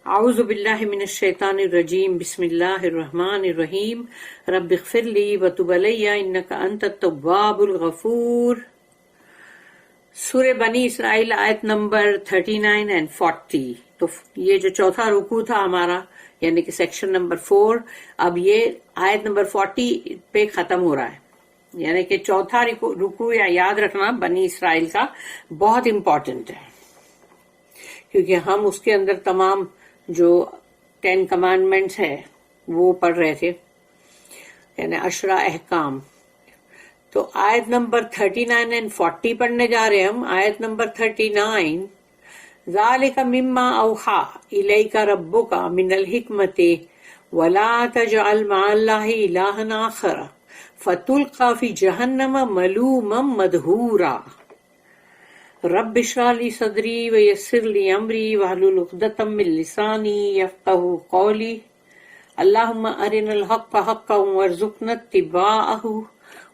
اعوذ باللہ من الشیطان الرجیم بسم اللہ الرحمن الرحیم رب اغفر لی وتب علی انک انت التواب الغفور۔ سورہ بنی اسرائیل آیت نمبر 39 and 40۔ تو یہ جو چوتھا رکوع تھا ہمارا یعنی کہ سیکشن نمبر 4، اب یہ آیت نمبر 40 پہ ختم ہو رہا ہے، یعنی کہ چوتھا رکوع یاد رکھنا بنی اسرائیل کا بہت امپورٹنٹ ہے، کیونکہ ہم اس کے اندر تمام جو 10 کمانڈمنٹس ہے وہ پڑھ رہے تھے، یعنی 10 احکام۔ تو آیت نمبر 39 and 40 پڑھنے جا رہے ہم۔ آیت نمبر 39، ذالک مما اوحا الیک ربک من الحکمت ولا تجعل مع اللہ الہا آخر فتلقى فی جہنم ملوما مدحورا۔ رب اشرح لی صدری ویسر لی امری واحلل عقدۃ من لسانی یفقہوا قولی۔ اللہم ارنا الحق حقا وارزقنا اتباعہ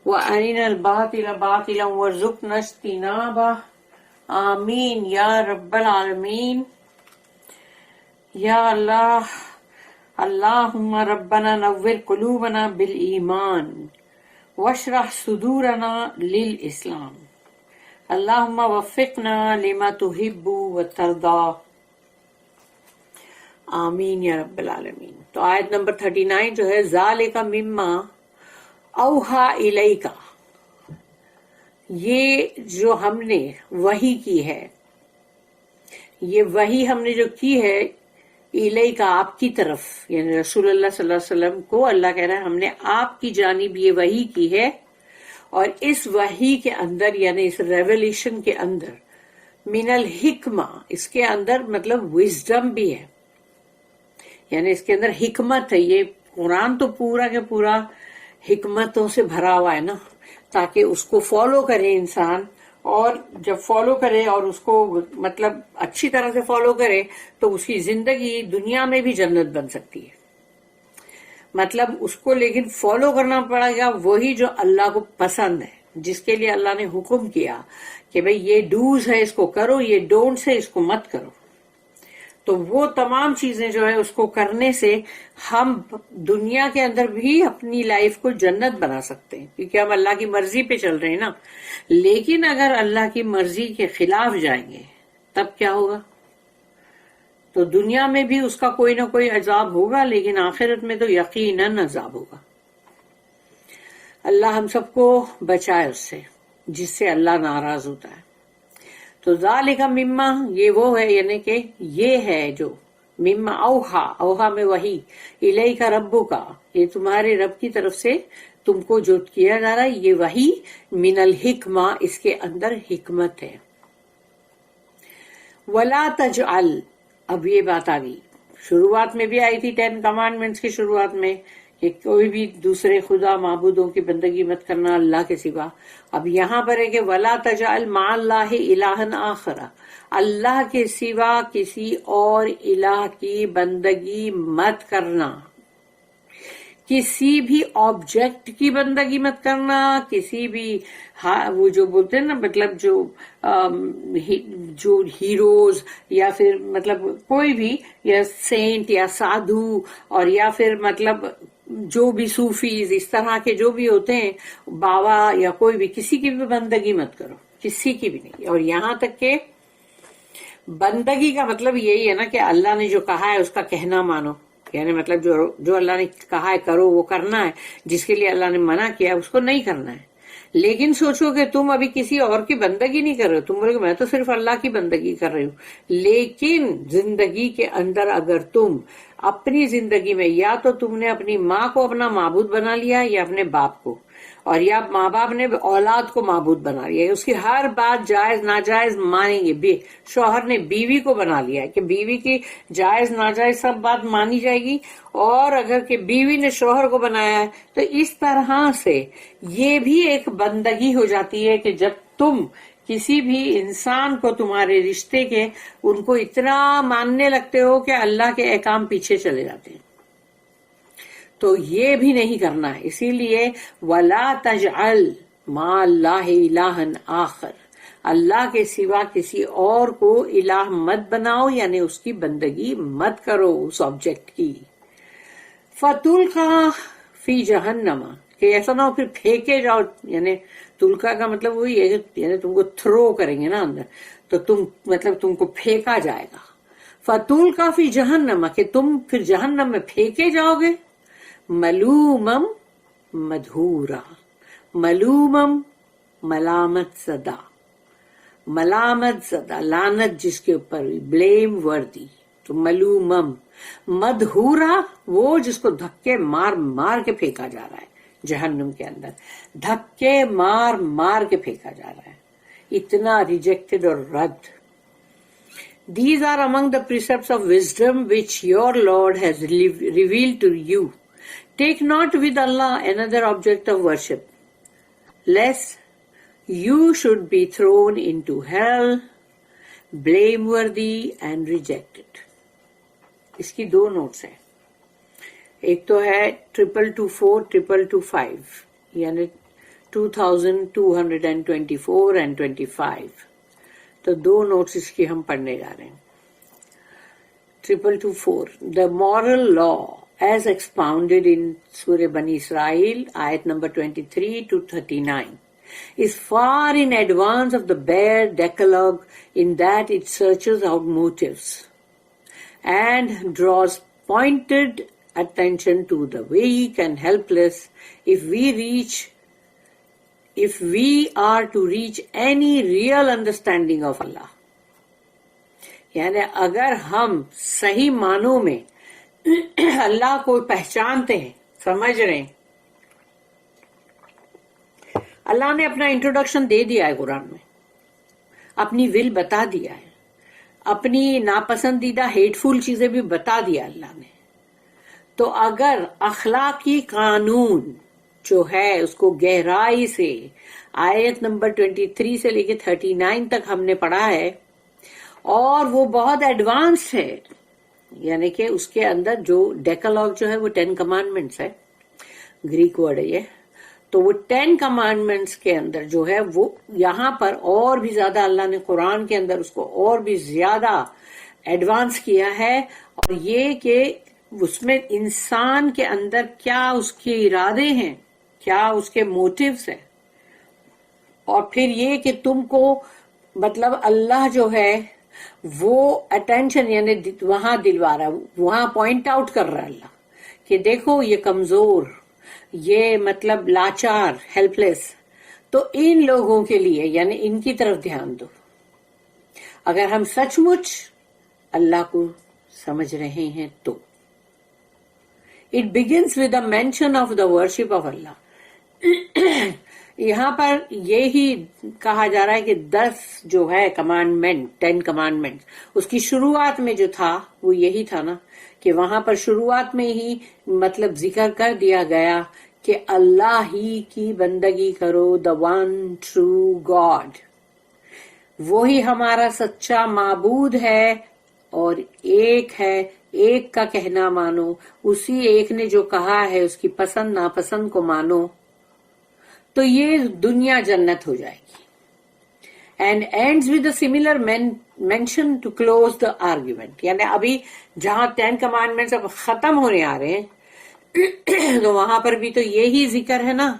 وارنا الباطل باطلا وارزقنا اجتنابہ، آمین یا رب العالمین۔ یا اللہ، اللہم ربنا نور قلوبنا بالایمان واشرح صدورنا للاسلام، اللہم وفقنا لما تحب وترضا، آمین یا رب العالمین۔ تو آیت نمبر 39 جو ہے ذالک مما اوحا الیکا، یہ جو ہم نے وحی کی ہے، یہ وحی ہم نے جو کی ہے الیکا آپ کی طرف، یعنی رسول اللہ صلی اللہ علیہ وسلم کو اللہ کہہ رہا ہے ہم نے آپ کی جانب یہ وحی کی ہے، اور اس وحی کے اندر یعنی اس ریولیشن کے اندر من الحکمہ، اس کے اندر مطلب وزڈم بھی ہے، یعنی اس کے اندر حکمت ہے۔ یہ قرآن تو پورا کے پورا حکمتوں سے بھرا ہوا ہے نا، تاکہ اس کو فالو کرے انسان، اور جب فالو کرے اور اس کو مطلب اچھی طرح سے فالو کرے تو اس کی زندگی دنیا میں بھی جنت بن سکتی ہے۔ مطلب اس کو لیکن فالو کرنا پڑے گا وہی جو اللہ کو پسند ہے، جس کے لیے اللہ نے حکم کیا کہ بھئی یہ ڈوز ہے اس کو کرو، یہ ڈونٹس ہے اس کو مت کرو۔ تو وہ تمام چیزیں جو ہے اس کو کرنے سے ہم دنیا کے اندر بھی اپنی لائف کو جنت بنا سکتے ہیں، کیونکہ ہم اللہ کی مرضی پہ چل رہے ہیں نا۔ لیکن اگر اللہ کی مرضی کے خلاف جائیں گے تب کیا ہوگا؟ تو دنیا میں بھی اس کا کوئی نہ کوئی عذاب ہوگا، لیکن آخرت میں تو یقیناً عذاب ہوگا۔ اللہ ہم سب کو بچائے اس سے جس سے اللہ ناراض ہوتا ہے۔ تو ذالک مما، یہ وہ ہے یعنی کہ یہ ہے جو مما اوحا، اوحا میں وحی، الیک ربک، یہ تمہارے رب کی طرف سے تم کو جو کیا جا رہا ہے یہ وحی، من الحکمہ، اس کے اندر حکمت ہے۔ ولا تجعل، اب یہ بات آ گئی، شروعات میں بھی آئی تھی 10 کمانڈمنٹس کی شروعات میں کہ کوئی بھی دوسرے خدا معبودوں کی بندگی مت کرنا اللہ کے سوا۔ اب یہاں پر ہے کہ ولا تجعل مع اللہ الہا آخر، اللہ کے سوا کسی اور الہ کی بندگی مت کرنا، کسی بھی آبجیکٹ کی بندگی مت کرنا، کسی بھی وہ جو بولتے ہیں نا مطلب جو ہیروز یا پھر مطلب کوئی بھی، یا سینٹ یا سادھو، اور یا پھر مطلب جو بھی صوفیز اس طرح کے جو بھی ہوتے ہیں، بابا یا کوئی بھی، کسی کی بھی بندگی مت کرو، کسی کی بھی نہیں۔ اور یہاں تک کہ بندگی کا مطلب یہی ہے نا کہ اللہ نے جو کہا ہے اس کا کہنا مانو، یعنی مطلب جو اللہ نے کہا ہے کرو وہ کرنا ہے، جس کے لیے اللہ نے منع کیا ہے اس کو نہیں کرنا ہے۔ لیکن سوچو کہ تم ابھی کسی اور کی بندگی نہیں کر رہے ہو، تم بولے میں تو صرف اللہ کی بندگی کر رہی ہوں، لیکن زندگی کے اندر اگر تم اپنی زندگی میں یا تو تم نے اپنی ماں کو اپنا معبود بنا لیا یا اپنے باپ کو، اور یا ماں باپ نے اولاد کو معبود بنا لیا، اس کی ہر بات جائز ناجائز مانیں گے، شوہر نے بیوی کو بنا لیا ہے کہ بیوی کی جائز ناجائز سب بات مانی جائے گی، اور اگر کہ بیوی نے شوہر کو بنایا ہے تو اس طرح سے یہ بھی ایک بندگی ہو جاتی ہے کہ جب تم کسی بھی انسان کو تمہارے رشتے کے ان کو اتنا ماننے لگتے ہو کہ اللہ کے احکام پیچھے چلے جاتے ہیں، تو یہ بھی نہیں کرنا ہے۔ اسی لیے وَلَا تَجْعَلْ مَعَ اللَّهِ إِلَٰهًا آخر، اللہ کے سوا کسی اور کو الہ مت بناؤ، یعنی اس کی بندگی مت کرو اس آبجیکٹ کی. فَتُلْقَىٰ فِي جَهَنَّمَ، کہ ایسا نہ ہو پھر پھینکے جاؤ، یعنی تلقا کا مطلب وہی ہے کہ یعنی تم کو تھرو کریں گے نا اندر، تو تم مطلب تم کو پھینکا جائے گا. فَتُلْقَىٰ فِي جَهَنَّمَ، کہ تم پھر جہنم میں پھینکے جاؤ گے. ملومم مدھورا، ملومم ملامت زدہ، ملامت زدہ لعنت جس کے اوپر ہوئی، بلیم وردی. تو ملومم، مدھورا وہ جس کو دھکے مار مار کے پھینکا جا رہا ہے جہنم کے اندر، دھکے مار مار کے پھینکا جا رہا ہے، اتنا ریجیکٹڈ اور رد. These are among the precepts of wisdom which your Lord has revealed to you. Take not with Allah another object of worship, lest you should be thrown into hell, blameworthy and rejected. اس کی دو notice ہیں، ایک تو ہے 2224-2225 یعنی 2224 and 25. تو دو notice اس کی ہم پڑھنے جا رہے ہیں. 2224 The moral law as expounded in Surah Bani Israel, ayat number 23-39, is far in advance of the bare decalogue in that it searches out motives and draws pointed attention to the weak and helpless. If we are to reach any real understanding of Allah, یعنی اگر ہم صحیح معنوں میں اللہ کو پہچانتے ہیں، سمجھ رہے ہیں. اللہ نے اپنا انٹروڈکشن دے دیا ہے قرآن میں، اپنی ول بتا دیا ہے، اپنی ناپسندیدہ ہیٹ فل چیزیں بھی بتا دیا اللہ نے. تو اگر اخلاقی قانون جو ہے اس کو گہرائی سے آیت نمبر 23 سے لے کے 39 تک ہم نے پڑھا ہے، اور وہ بہت ایڈوانس ہے، یعنی کہ اس کے اندر جو ڈیکالاگ جو ہے وہ 10 کمانڈمنٹس ہے، گریک ورڈ ہے یہ. تو وہ 10 کمانڈمنٹس کے اندر جو ہے وہ یہاں پر اور بھی زیادہ اللہ نے قرآن کے اندر اس کو اور بھی زیادہ ایڈوانس کیا ہے. اور یہ کہ اس میں انسان کے اندر کیا اس کے ارادے ہیں، کیا اس کے موٹیوز ہیں، اور پھر یہ کہ تم کو مطلب اللہ جو ہے وہ اٹینشن یعنی وہاں دلوا رہا ہے، وہاں پوائنٹ آؤٹ کر رہا ہے اللہ کہ دیکھو یہ کمزور، یہ مطلب لاچار، ہیلپ لیس، تو ان لوگوں کے لیے یعنی ان کی طرف دھیان دو اگر ہم سچ مچ اللہ کو سمجھ رہے ہیں تو. It begins with a mention of the worship of Allah. یہاں پر یہی کہا جا رہا ہے کہ 10 جو ہے کمانڈمنٹ، 10 کمانڈمنٹ، اس کی شروعات میں جو تھا وہ یہی تھا نا کہ وہاں پر شروعات میں ہی مطلب ذکر کر دیا گیا کہ اللہ ہی کی بندگی کرو، the one true God، وہی ہمارا سچا معبود ہے اور ایک ہے، ایک کا کہنا مانو، اسی ایک نے جو کہا ہے اس کی پسند ناپسند کو مانو، تو یہ دنیا جنت ہو جائے گی. And ends with a similar mention to close the argument, یعنی ابھی جہاں 10 کمانڈمنٹس اب ختم ہونے آ رہے ہیں تو وہاں پر بھی تو یہی ذکر ہے نا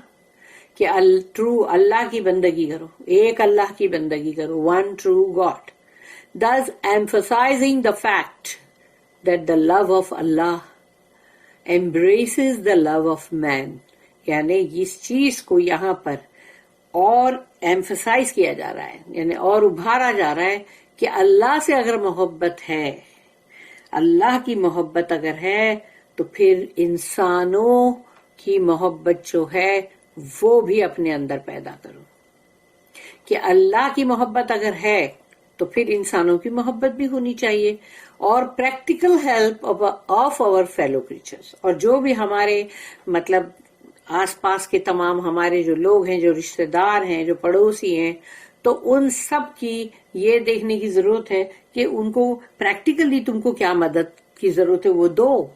کہ ٹرو اللہ کی بندگی کرو، ایک اللہ کی بندگی کرو، one true God. thus emphasizing the fact that the love of Allah embraces the love of man. یعنی اس چیز کو یہاں پر اور ایمفسائز کیا جا رہا ہے، یعنی اور ابھارا جا رہا ہے کہ اللہ سے اگر محبت ہے، اللہ کی محبت اگر ہے، تو پھر انسانوں کی محبت جو ہے وہ بھی اپنے اندر پیدا کرو. کہ اللہ کی محبت اگر ہے تو پھر انسانوں کی محبت بھی ہونی چاہیے، اور practical help of our fellow creatures, اور جو بھی ہمارے مطلب آس پاس کے تمام ہمارے جو لوگ ہیں، جو رشتہ دار ہیں، جو پڑوسی ہیں، تو ان سب کی یہ دیکھنے کی ضرورت ہے کہ ان کو پریکٹیکلی تم کو کیا مدد کی ضرورت ہے وہ دو،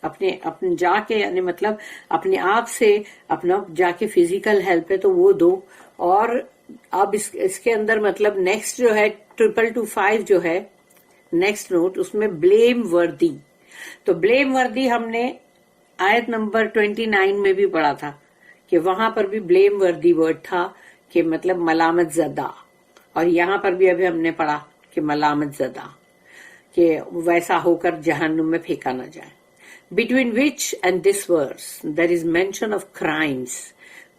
اپنے جا کے یعنی مطلب اپنے آپ سے اپنا جا کے فزیکل ہیلپ ہے تو وہ دو، اور اب اس کے اندر مطلب نیکسٹ جو ہے 225 جو ہے نیکسٹ نوٹ، اس میں بلیم وردی. تو بلیم وردی ہم نے آیت نمبر 29 میں بھی پڑھا تھا کہ وہاں پر بھی بلیم وردی ورڈ تھا کہ مطلب ملامت زدہ، اور یہاں پر بھی ابھی ہم نے پڑھا کہ ملامت زدہ، کہ ویسا ہو کر جہنم میں پھینکا نہ جائے. Between which and this verse there is mention of crimes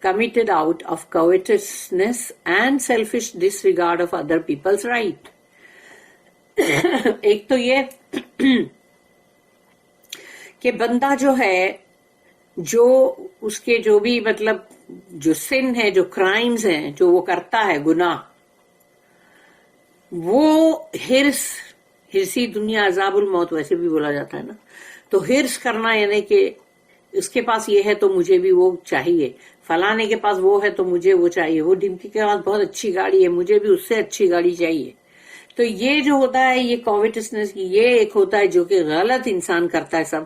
committed out of covetousness and selfish disregard of other people's right. ایک تو یہ کہ بندہ جو ہے، جو اس کے جو بھی مطلب جو سن ہے، جو کرائمز ہیں، جو وہ کرتا ہے گناہ، وہ ہرسی دنیا عذاب الموت ویسے بھی بولا جاتا ہے نا. تو ہرس کرنا یعنی کہ اس کے پاس یہ ہے تو مجھے بھی وہ چاہیے، فلانے کے پاس وہ ہے تو مجھے وہ چاہیے، وہ ڈمکی کے پاس بہت اچھی گاڑی ہے مجھے بھی اس سے اچھی گاڑی چاہیے. تو یہ جو ہوتا ہے یہ کویٹسنس کی یہ ایک ہوتا ہے جو کہ غلط انسان کرتا ہے سب.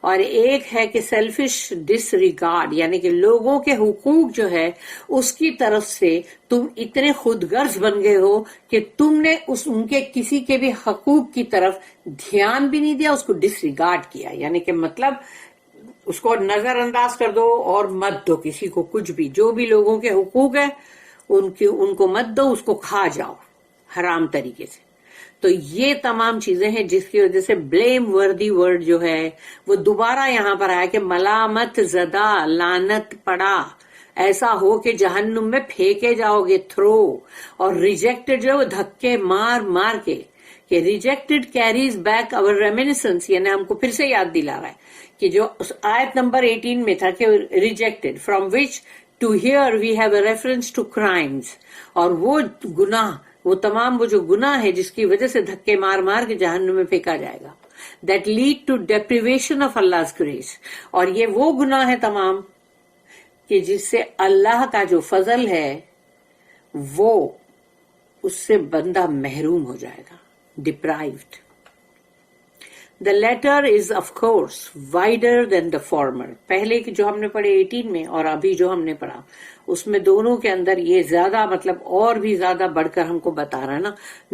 اور ایک ہے کہ سیلفش ڈس ریگارڈ، یعنی کہ لوگوں کے حقوق جو ہے اس کی طرف سے تم اتنے خود غرض بن گئے ہو کہ تم نے ان کے کسی کے بھی حقوق کی طرف دھیان بھی نہیں دیا، اس کو ڈس ریگارڈ کیا. یعنی کہ مطلب اس کو نظر انداز کر دو اور مت دو کسی کو کچھ بھی، جو بھی لوگوں کے حقوق ہے ان کو مت دو، اس کو کھا جاؤ حرام طریقے سے. تو یہ تمام چیزیں ہیں جس کی وجہ سے بلیم وردی ورڈ جو ہے وہ دوبارہ یہاں پر آیا کہ ملامت زدہ، لعنت پڑا، ایسا ہو کہ جہنم میں پھینکے جاؤ گے، تھرو. اور ریجیکٹڈ جو دھکے مار مار کے، کہ ریجیکٹڈ کیریز بیک اور ریمینسنس، یعنی ہم کو پھر سے یاد دلا رہا ہے کہ جو آیت نمبر 18 میں تھا کہ rejected from which to here we have a reference to crimes, اور وہ گناہ، وہ تمام وہ جو گناہ ہے جس کی وجہ سے دھکے مار مار کے جہنم میں پھینکا جائے گا، that lead to deprivation of Allah's grace. اور یہ وہ گناہ ہے تمام کہ جس سے اللہ کا جو فضل ہے وہ اس سے بندہ محروم ہو جائے گا، deprived. The latter is of course wider than the former. پہلے کی جو ہم نے پڑھے 18 میں اور ابھی جو ہم نے پڑھا اس میں دونوں کے اندر یہ زیادہ مطلب اور بھی زیادہ بڑھ کر ہم کو بتا رہا ہے نا.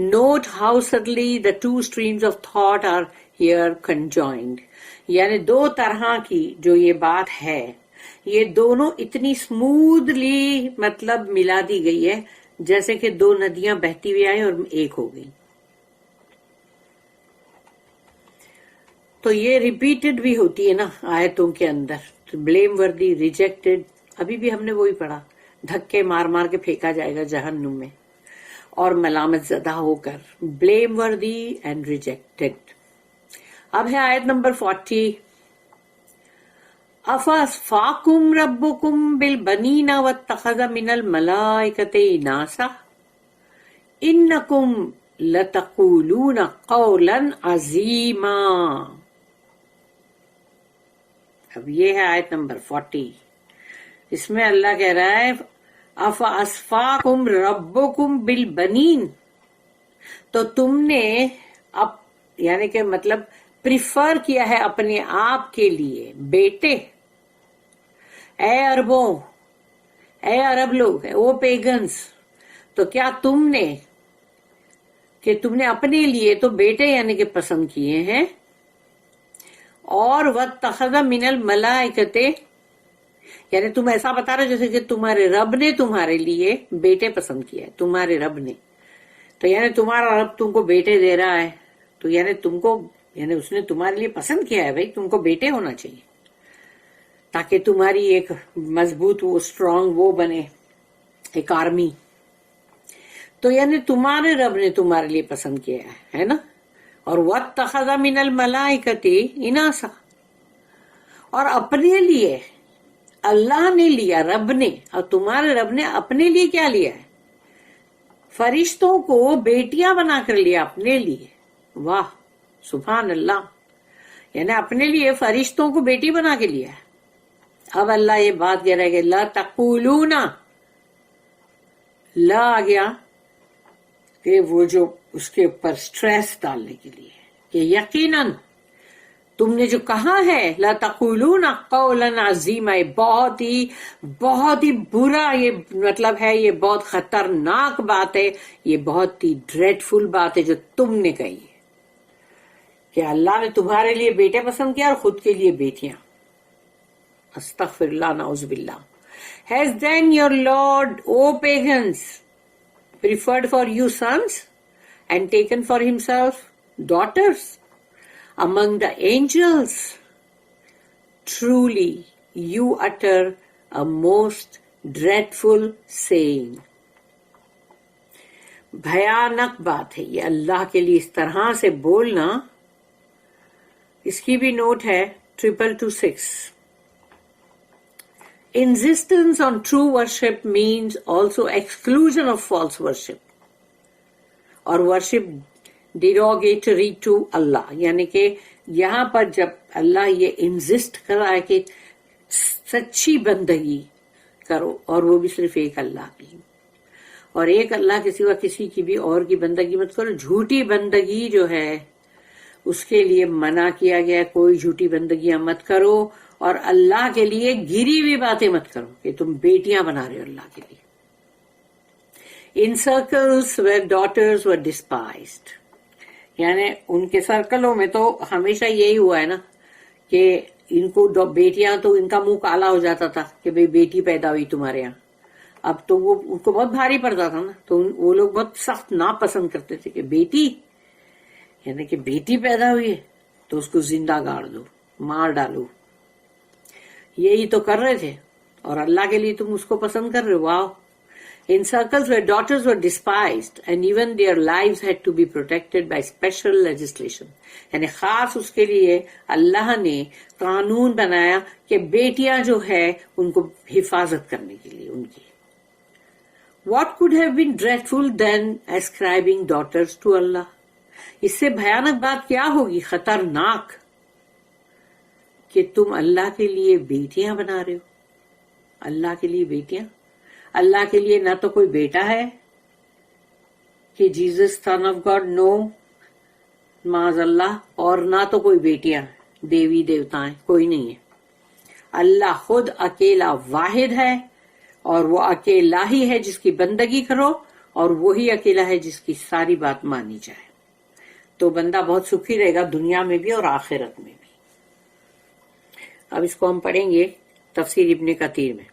Note how subtly the two streams of thought are here conjoined. یعنی دو طرح کی جو یہ بات ہے یہ دونوں اتنی اسموتھلی مطلب ملا دی گئی ہے جیسے کہ دو ندیاں بہتی ہوئی آئی اور ایک ہو گئی. تو یہ ریپیٹڈ بھی ہوتی ہے نا آیتوں کے اندر. بلیم وردی، ریجیکٹڈ، ابھی بھی ہم نے وہی پڑھا، دھکے مار مار کے پھینکا جائے گا جہنم میں، اور ملامت زدہ ہو کر. بلیم وردی اینڈ ریجیکٹڈ. اب ہے آیت نمبر 40. افاصفاکم ربکم بالبنین واتخذ من الملائکۃ اناسا انکم لتقولون قولا عظیما. اب یہ ہے آیت نمبر 40. اس میں اللہ کہہ رہا ہے افاصفاکم ربکم بالبنین، تو تم نے اب یعنی کہ مطلب پریفر کیا ہے اپنے آپ کے لیے بیٹے. اے عربوں، اے عرب لوگ، او پیگنز، تو کیا تم نے کہ تم نے اپنے لیے تو بیٹے یعنی کہ پسند کیے ہیں، اور واتخذ من الملائکۃ، یعنی تم ایسا بتا رہے جیسے کہ تمہارے رب نے تمہارے لیے بیٹے پسند کیا ہے، تمہارے رب نے. تو یعنی تمہارا رب تم کو بیٹے دے رہا ہے، تو یعنی تم کو یعنی اس نے تمہارے لیے پسند کیا ہے بھائی تم کو بیٹے ہونا چاہیے تاکہ تمہاری ایک مضبوط وہ اسٹرانگ وہ بنے ایک آرمی. تو یعنی تمہارے رب نے تمہارے لیے پسند کیا ہے نا. اور واتخذ من الملائکۃ اناسا، اور اپنے لیے اللہ نے لیا، رب نے، اور تمہارے رب نے اپنے لیے کیا لیا ہے؟ فرشتوں کو بیٹیاں بنا کر لیا اپنے لیے. واہ سبحان اللہ. یعنی اپنے لیے فرشتوں کو بیٹی بنا کے لیا ہے. اب اللہ یہ بات کہہ رہا ہے کہ لا تقولون، لا آ گیا کہ وہ جو اس کے اوپر سٹریس ڈالنے کے لیے کہ یقیناً تم نے جو کہا ہے لَتَقُولُونَ قَوْلًا عَظِيمًا، بہت ہی برا، یہ مطلب ہے یہ بہت خطرناک بات ہے، یہ بہت ہی ڈریڈفل بات ہے جو تم نے کہی ہے کہ اللہ نے تمہارے لیے بیٹے پسند کیا اور خود کے لیے بیٹیاں. استغفر اللہ، نعوذ باللہ. Has then your Lord, O pagans, preferred for you sons and taken for himself daughters among the angels? Truly, you utter a most dreadful saying. بھیانک بات ہے یہ اللہ کے لیے اس طرح سے بولنا. اس کی بھی نوٹ ہے 2226. Insistence on true worship means also exclusion of false worship or worship derogatory to Allah. یعنی کہ یہاں پر جب اللہ یہ انزسٹ کر رہا ہے کہ سچی بندگی کرو اور وہ بھی صرف ایک اللہ کی، اور ایک اللہ کے سوا کسی کی بھی اور کی بندگی مت کرو. جھوٹی بندگی جو ہے اس کے لیے منع کیا گیا، کوئی جھوٹی بندگیاں مت کرو، اور اللہ کے لیے گری ہوئی باتیں مت کرو کہ تم بیٹیاں بنا رہے ہو اللہ کے لیے. In circles where daughters were despised، یعنی ان کے سرکلوں میں تو ہمیشہ یہی ہوا ہے نا کہ ان کو بیٹیاں، تو ان کا منہ کالا ہو جاتا تھا کہ بھئی بیٹی پیدا ہوئی تمہارے یہاں. اب تو وہ ان کو بہت بھاری پڑتا تھا نا، تو وہ لوگ بہت سخت ناپسند کرتے تھے کہ بیٹی، یعنی کہ بیٹی پیدا ہوئی ہے تو اس کو زندہ گاڑ دو، مار ڈالو. یہی تو کر رہے تھے، اور اللہ کے لیے تم اس کو پسند کر رہے ہو. واو. In circles where daughters were despised and even their lives had to be protected by special legislation، یعنی خاص اس کے لیے اللہ نے قانون بنایا کہ بیٹیاں جو ہے ان کو حفاظت کرنے کے لیے ان کی. What could have been dreadful than ascribing daughters to Allah؟ اس سے بھیانک بات کیا ہوگی، خطرناک، کہ تم اللہ کے لیے بیٹیاں بنا رہے ہو. اللہ کے لیے بیٹیاں، اللہ کے لیے نہ تو کوئی بیٹا ہے کہ جیزس سن آف گاڈ، نو معاذ اللہ، اور نہ تو کوئی بیٹیاں دیوی دیوتائیں، کوئی نہیں ہے. اللہ خود اکیلا واحد ہے، اور وہ اکیلا ہی ہے جس کی بندگی کرو، اور وہی اکیلا ہے جس کی ساری بات مانی جائے. تو بندہ بہت سکھی رہے گا دنیا میں بھی اور آخرت میں بھی. اب اس کو ہم پڑھیں گے تفسیر ابن کثیر میں.